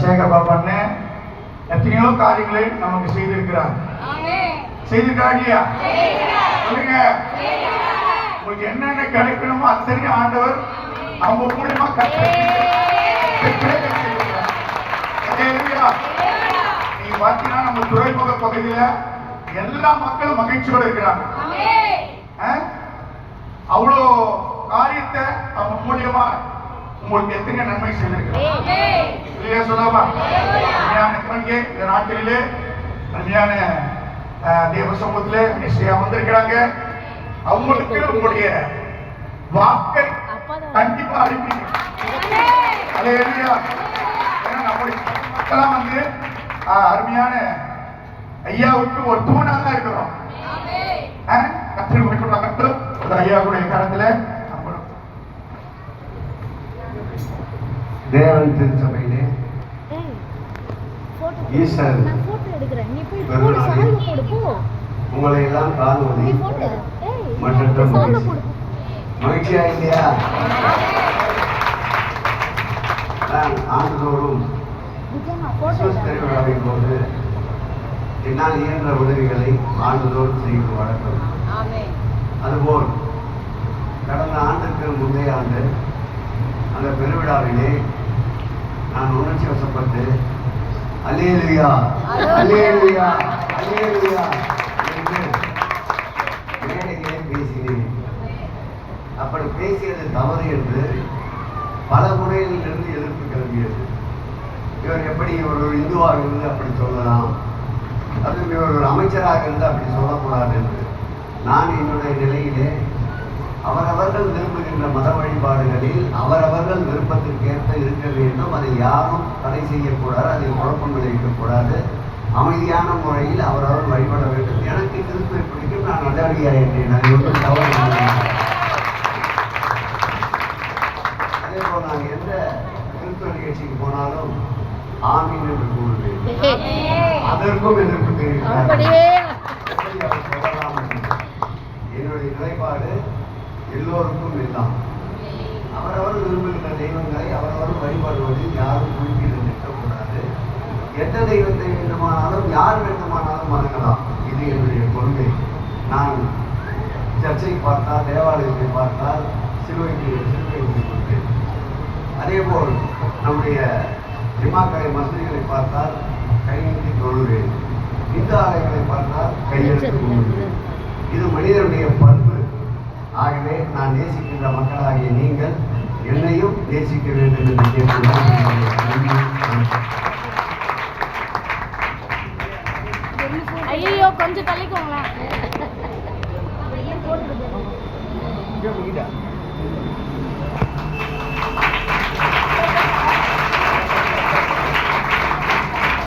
சேகர் பாபான்னு எத்தனையோ காரியங்களை நமக்கு செய்திருக்கிறார். செய்திருக்கார் இல்லையா? சொல்லுங்க. உங்களுக்கு என்னென்ன கிடைக்கணுமோ அத்தனை ஆண்டவர் அவங்க மூலியமா நீங்க பாத்தீங்கன்னா நம்ம துறைமுக பகுதியில எல்லா மக்களும் மகிழ்ச்சியோடு இருக்கிறாங்க. அவ்வளோ காரியத்தை அவங்க மூலியமா உங்களுக்கு எத்தனை நன்மை செய்திருக்கிறாங்க இல்லையா? சொல்லலாமா? இந்த நாட்டிலே அருமையான தேவ சமூகத்திலே நிச்சயம் வந்திருக்கிறாங்க. அவங்களுக்கு உங்களுடைய வாக்கை கண்டிப்பா அளிப்பீங்க. நம்முடைய மக்களா வந்து அருமையான ஐயாவுக்கு ஒரு தூணாக தான் இருக்கிறோம். ஐயாவுடைய காலத்துல தேவன் திருச்சபையிலே ஈஸ்வர் உங்களை எல்லாம் காணுவதை மற்ற மகிழ்ச்சியா இல்லையா? நான் ஆண்டுதோறும் திருவிழாவின் போது என்னால் இயன்ற உதவிகளை ஆண்டுதோறும் செய்து வழக்கம். அதுபோல் கடந்த ஆண்டுக்கு முந்தைய ஆண்டு அந்த பெருவிழாவிலே நான் உணர்ச்சி வசப்பட்டு அல்லேலூயா அல்லேலூயா அல்லேலூயா என்று மேடைகளே பேசினேன். அப்படி பேசியது தவறு என்று பல முறையிலிருந்து எதிர்ப்பு கிளம்பியது. இவர் எப்படி இவர் ஒரு இந்துவாக இருந்து அப்படி சொல்லலாம், அதுவும் இவர் ஒரு அமைச்சராக இருந்து அப்படி சொல்லக்கூடாது என்று நான் என்னுடைய நிலையிலே அவரவர்கள் விரும்புகின்ற மத வழிபாடுகளில் அவரவர்கள் விருப்பத்திற்கேற்ப இருக்க வேண்டும். அதை யாரும் தடை செய்யக்கூடாது, அதில் குழப்பம் விளைவிக்கக்கூடாது. அமைதியான முறையில் அவரவர் வழிபட வேண்டும். எனக்கு திருப்பி பிடிக்கும், நான் நடவடிக்கையாயிட்டேன். அது ஒன்றும் தவறு. அதே போல் நான் எந்த திருத்த நிகழ்ச்சிக்கு போனாலும் ஆமீன் என்று கூறுவேன். அதற்கும் எதிர்ப்பு தெரிவிக்கிறார். என்னுடைய நிலைப்பாடு எல்லோருக்கும் எல்லாம் அவரவர் விரும்புகின்ற தெய்வங்களை அவரவர் வழிபாடுவதில் யாரும் குறுக்கீடு நிற்கக்கூடாது. எந்த தெய்வத்தை வேண்டுமானாலும் யார் வேண்டுமானாலும் வணங்கலாம். இது என்னுடைய கொள்கை. நான் சர்ச்சை பார்த்தால், தேவாலயத்தை பார்த்தால் சிலுவைக்கு கொடுத்தேன். அதே போல் நம்முடைய ஜிமாக்கடை மசூதிகளை பார்த்தால் கையெழுத்தி தொழுவேன். இந்து ஆலயங்களை பார்த்தால் கையெழுத்து கொள்வேன். இது மனிதனுடைய பண்பு. ஆகவே நான் நேசிக்கின்ற மக்களாகிய நீங்கள் என்னையும் நேசிக்க வேண்டும் என்று கேட்கிறேன். ஐயோ கொஞ்சம் தலைக்கும்.